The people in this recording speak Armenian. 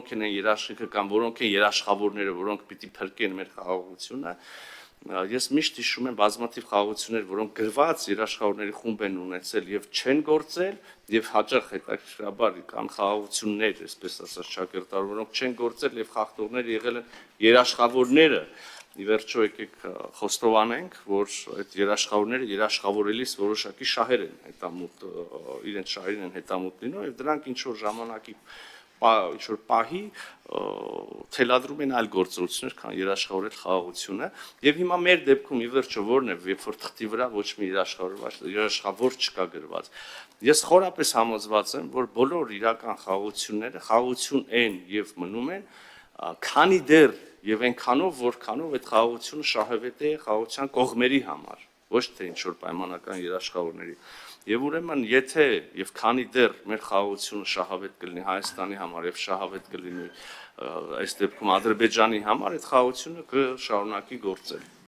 որոնք են երաշխիքը կամ որոնք են երաշխավորները, որոնք պիտի փրկեն մեր խաղաղությունը, ես միշտ հիշում եմ բազմաթիվ խաղաղություններ, որոնք գրված երաշխավորների խումբ են ունեցել եւ չեն գործել, եւ հաճախ հետաքրքրաբար կան խաղաղություններ, այսպես ասած ճակերտար, որոնք չեն գործել եւ խախտողներ եղել են երաշխավորները։ Ի վերջո եկեք խոստովանենք, որ այդ երաշխավորները երաշխավորելիս որոշակի շահեր են հետամուտ, իրենց շահերին են հետամուտ լինում եւ դրանք ինչ որ ժամանակի ինչ որ պահի թելադրում են այլ գործողություններ, քան երաշխավորել խաղաղությունը եւ հիմա մեր դեպքում ի վերջո որն է, երբ որ թղթի վրա ոչ մի երաշխավոր չկա գրված։ Ես խորապես համոզված եմ, որ բոլոր իրական խաղաղությունները խաղաղություն են եւ մնում են, քանի դեռ եւ այնքանով, որքանով այդ խաղաղությունը շահավետ է խաղաղության կողմերի համար, ոչ թե ինչ որ պայմանական երաշխավորների։ Եվ ուրեմն, եթե եւ քանի դեռ մեր խաղաղությունը շահավետ կլինի Հայաստանի համար եւ շահավետ կլինի այս դեպքում Ադրբեջանի համար, այդ խաղաղությունը կշարունակի գործել։